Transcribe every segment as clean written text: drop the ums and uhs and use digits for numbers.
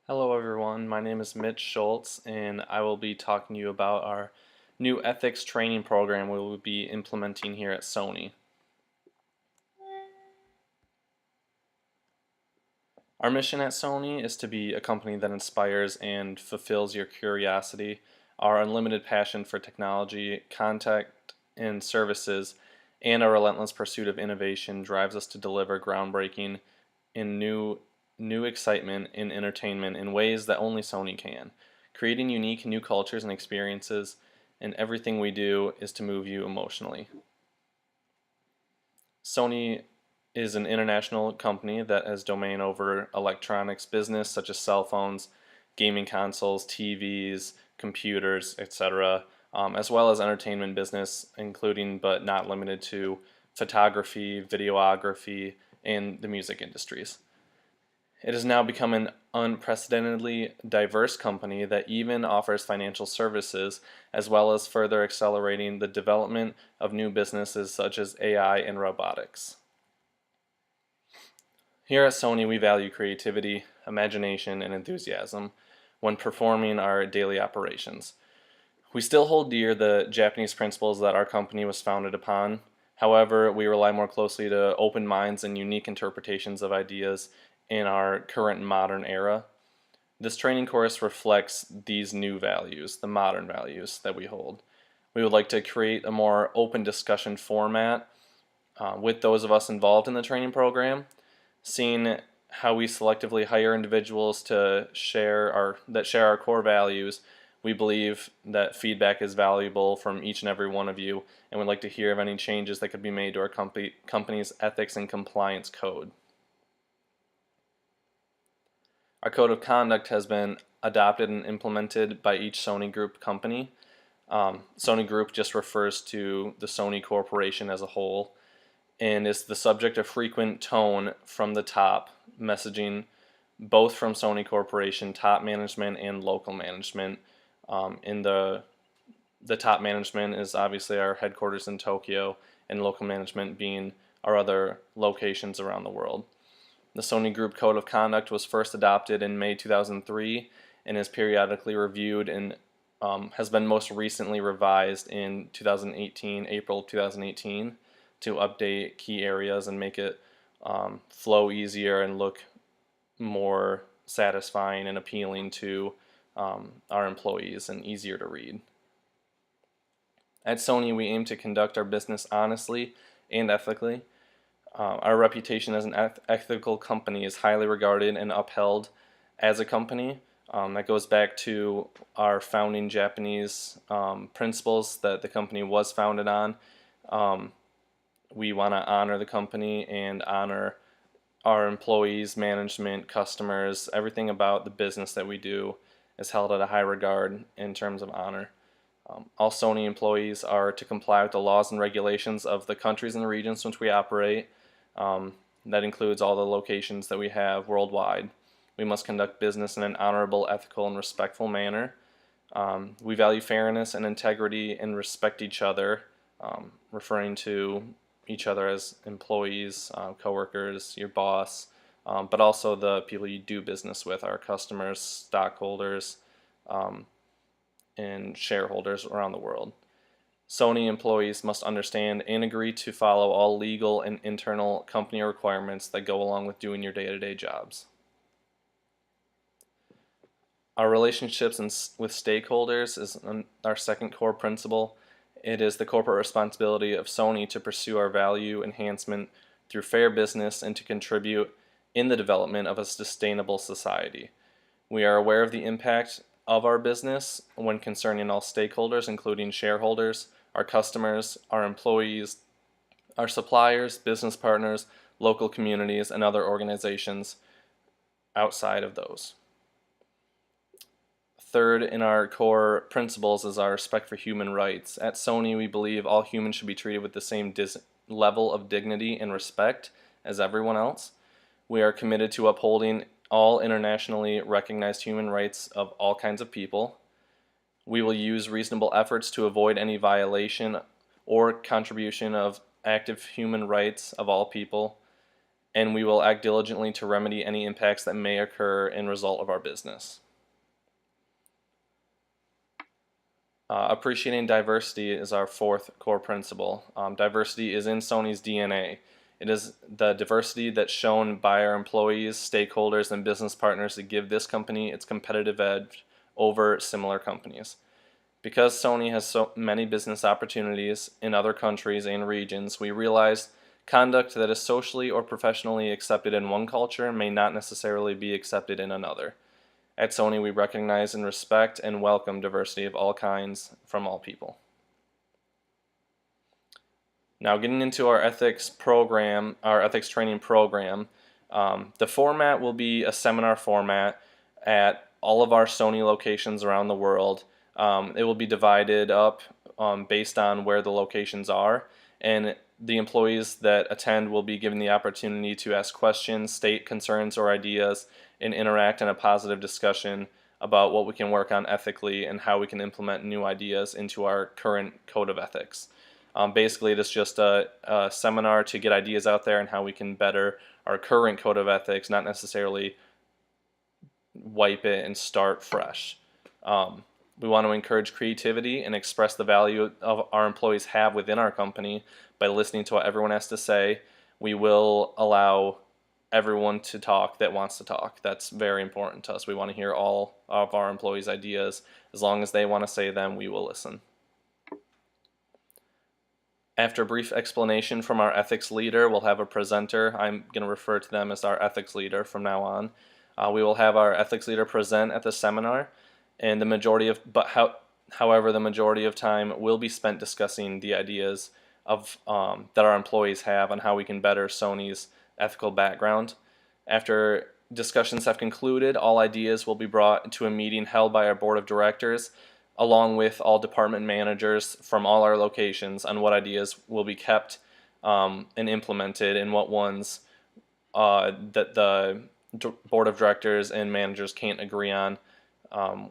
Hello everyone, my name is Mitch Schultz and I will be talking to you about our new ethics training program we will be implementing here at SONY. Our mission at SONY is to be a company that inspires and fulfills your curiosity. Our unlimited passion for technology, content, and services, and our relentless pursuit of innovation drives us to deliver groundbreaking and new excitement in entertainment in ways that only Sony can. Creating unique new cultures and experiences, and everything we do is to move you emotionally. Sony is an international company that has domain over electronics business such as cell phones, gaming consoles, TVs, computers, etc., as well as entertainment business, including but not limited to photography, videography, and the music industries. It has now become an unprecedentedly diverse company that even offers financial services, as well as further accelerating the development of new businesses such as AI and robotics. Here at Sony, we value creativity, imagination, and enthusiasm when performing our daily operations. We still hold dear the Japanese principles that our company was founded upon. However, we rely more closely to open minds and unique interpretations of ideas in our current modern era. This training course reflects these new values, the modern values that we hold. We would like to create a more open discussion format with those of us involved in the training program, seeing how we selectively hire individuals to share our core values. We believe that feedback is valuable from each and every one of you, and would like to hear of any changes that could be made to our company's ethics and compliance code. Our code of conduct has been adopted and implemented by each Sony Group company. Sony Group just refers to the Sony Corporation as a whole, and is the subject of frequent tone from the top messaging, both from Sony Corporation top management and local management. In the top management is obviously our headquarters in Tokyo, and local management being our other locations around the world. The Sony Group Code of Conduct was first adopted in May 2003 and is periodically reviewed and has been most recently revised in 2018, April 2018, to update key areas and make it flow easier and look more satisfying and appealing to our employees and easier to read. At Sony, we aim to conduct our business honestly and ethically. Our reputation as an ethical company is highly regarded and upheld as a company. That goes back to our founding Japanese principles that the company was founded on. We want to honor the company and honor our employees, management, customers. Everything about the business that we do is held at a high regard in terms of honor. All Sony employees are to comply with the laws and regulations of the countries and regions in which we operate. That includes all the locations that we have worldwide. We must conduct business in an honorable, ethical, and respectful manner. We value fairness and integrity and respect each other, referring to each other as employees, coworkers, your boss, but also the people you do business with, our customers, stockholders, and shareholders around the world. Sony employees must understand and agree to follow all legal and internal company requirements that go along with doing your day-to-day jobs. Our relationships with stakeholders is our second core principle. It is the corporate responsibility of Sony to pursue our value enhancement through fair business and to contribute in the development of a sustainable society. We are aware of the impact of our business when concerning all stakeholders, including shareholders, our customers, our employees, our suppliers, business partners, local communities, and other organizations outside of those. Third in our core principles is our respect for human rights. At Sony, we believe all humans should be treated with the same level of dignity and respect as everyone else. We are committed to upholding all internationally recognized human rights of all kinds of people. We will use reasonable efforts to avoid any violation or contribution of active human rights of all people. and we will act diligently to remedy any impacts that may occur in result of our business. Appreciating diversity is our fourth core principle. Diversity is in Sony's DNA. It is the diversity that's shown by our employees, stakeholders, and business partners that give this company its competitive edge over similar companies. Because Sony has so many business opportunities in other countries and regions, we realize conduct that is socially or professionally accepted in one culture may not necessarily be accepted in another. At Sony, we recognize and respect and welcome diversity of all kinds from all people. Now, getting into our ethics program, our ethics training program, the format will be a seminar format at all of our Sony locations around the world. It will be divided up based on where the locations are, and the employees that attend will be given the opportunity to ask questions, state concerns or ideas, and interact in a positive discussion about what we can work on ethically and how we can implement new ideas into our current code of ethics. Basically, it is just a seminar to get ideas out there and how we can better our current code of ethics, not necessarily wipe it and start fresh. We want to encourage creativity and express the value of our employees have within our company by listening to what everyone has to say. We will allow everyone to talk that wants to talk. That's very important to us. We want to hear all of our employees' ideas. As long as they want to say them, we will listen. After a brief explanation from our ethics leader, we'll have a presenter. I'm going to refer to them as our ethics leader from now on. We will have our ethics leader present at the seminar, and however, the majority of time will be spent discussing the ideas of that our employees have on how we can better Sony's ethical background. After discussions have concluded, all ideas will be brought to a meeting held by our board of directors, along with all department managers from all our locations, on what ideas will be kept and implemented and what ones that the board of directors and managers can't agree on.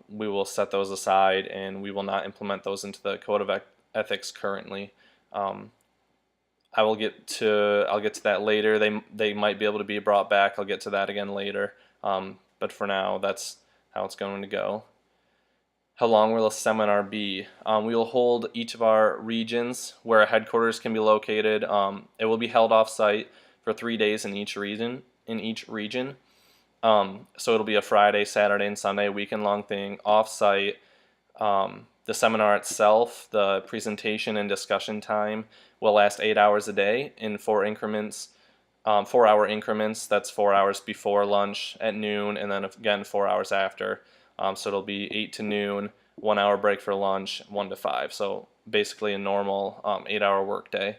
We will set those aside and we will not implement those into the code of ethics currently. I'll get to that later. They might be able to be brought back. I'll get to that again later. But for now, that's how it's going to go. How long will a seminar be? We will hold each of our regions where a headquarters can be located. It will be held off-site for 3 days in each region. So it'll be a Friday, Saturday, and Sunday, weekend-long thing, off-site. The seminar itself, the presentation and discussion time, will last 8 hours a day in 4 increments, 4-hour increments. That's 4 hours before lunch at noon, and then again 4 hours after. So it'll be 8 to noon, 1 hour break for lunch, 1 to 5. So basically a normal 8-hour workday.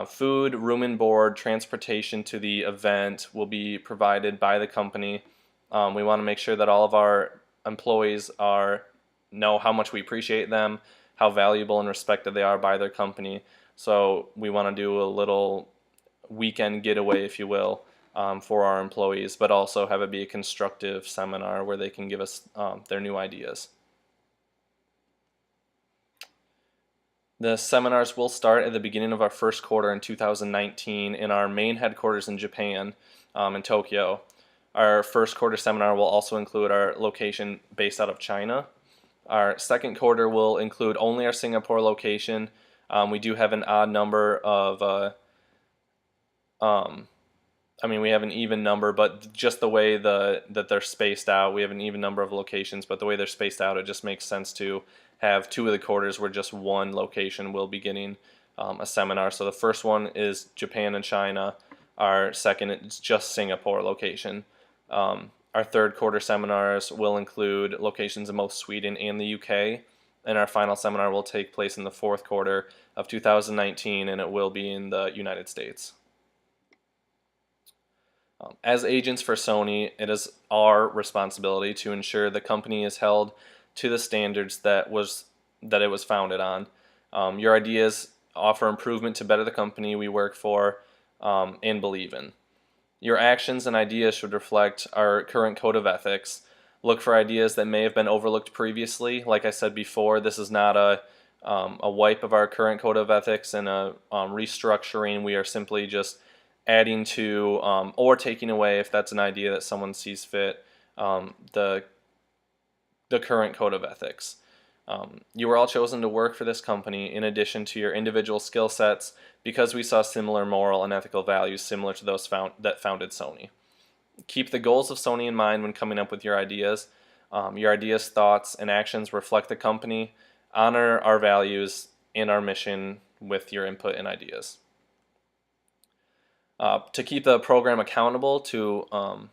Food, room and board, transportation to the event will be provided by the company. We want to make sure that all of our employees know how much we appreciate them, how valuable and respected they are by their company. So we want to do a little weekend getaway, if you will, for our employees, but also have it be a constructive seminar where they can give us their new ideas. The seminars will start at the beginning of our first quarter in 2019 in our main headquarters in Japan, in Tokyo. Our first quarter seminar will also include our location based out of China. Our second quarter will include only our Singapore location. We do have an odd number of, we have an even number, but just the way that they're spaced out, we have an even number of locations, but the way they're spaced out, it just makes sense to have 2 of the quarters where just one location will be getting a seminar. So the first one is Japan and China. Our second is just Singapore location. Our third quarter seminars will include locations in both Sweden and the UK, and our final seminar will take place in the fourth quarter of 2019, and it will be in the United States. As agents for Sony, it is our responsibility to ensure the company is held to the standards that it was founded on. Your ideas offer improvement to better the company we work for and believe in. Your actions and ideas should reflect our current code of ethics. Look for ideas that may have been overlooked previously. Like I said before, this is not a wipe of our current code of ethics and a restructuring. We are simply just adding to or taking away, if that's an idea that someone sees fit, the current code of ethics. You were all chosen to work for this company in addition to your individual skill sets because we saw similar moral and ethical values similar to those that founded Sony. Keep the goals of Sony in mind when coming up with your ideas. Your ideas, thoughts, and actions reflect the company. Honor our values and our mission with your input and ideas. To keep the program accountable, to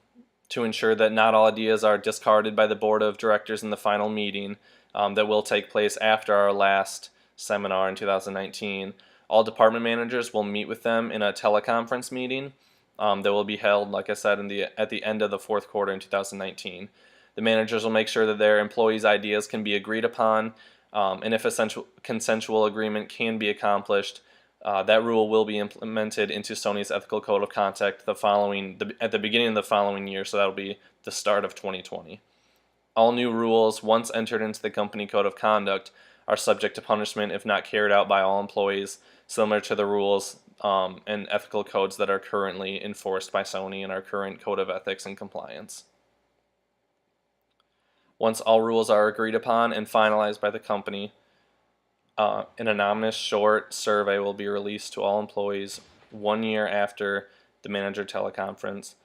ensure that not all ideas are discarded by the board of directors in the final meeting that will take place after our last seminar in 2019. All department managers will meet with them in a teleconference meeting that will be held, like I said, at the end of the fourth quarter in 2019. The managers will make sure that their employees' ideas can be agreed upon, and if a consensual agreement can be accomplished, that rule will be implemented into Sony's ethical code of conduct at the beginning of the following year, so that'll be the start of 2020. All new rules, once entered into the company code of conduct, are subject to punishment if not carried out by all employees, similar to the rules and ethical codes that are currently enforced by Sony in our current code of ethics and compliance. Once all rules are agreed upon and finalized by the company, an anonymous short survey will be released to all employees 1 year after the manager teleconference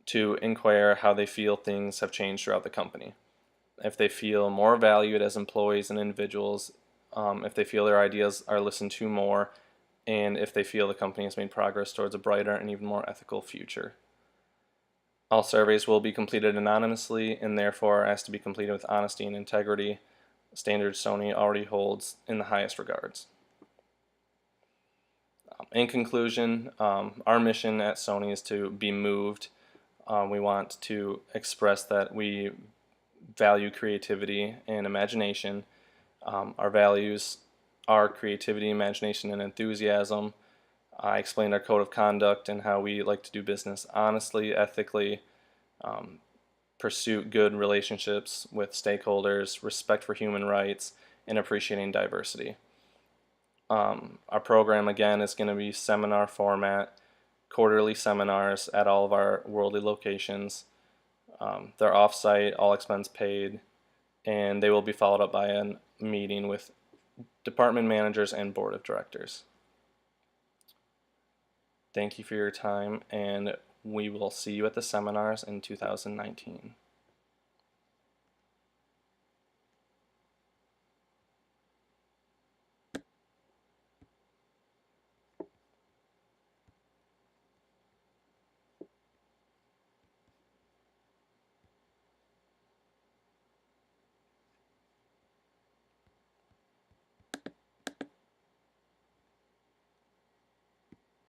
to inquire how they feel things have changed throughout the company. If they feel more valued as employees and individuals, if they feel their ideas are listened to more, and if they feel the company has made progress towards a brighter and even more ethical future. All surveys will be completed anonymously and therefore are asked to be completed with honesty and integrity, standards Sony already holds in the highest regards. In conclusion, our mission at Sony is to be moved. We want to express that we value creativity and imagination. Our values are creativity, imagination, and enthusiasm. I explained our code of conduct and how we like to do business honestly, ethically, pursue good relationships with stakeholders, respect for human rights, and appreciating diversity. Our program, again, is going to be seminar format, quarterly seminars at all of our worldly locations. They're off-site, all expense paid, and they will be followed up by a meeting with department managers and board of directors. Thank you for your time, and we will see you at the seminars in 2019.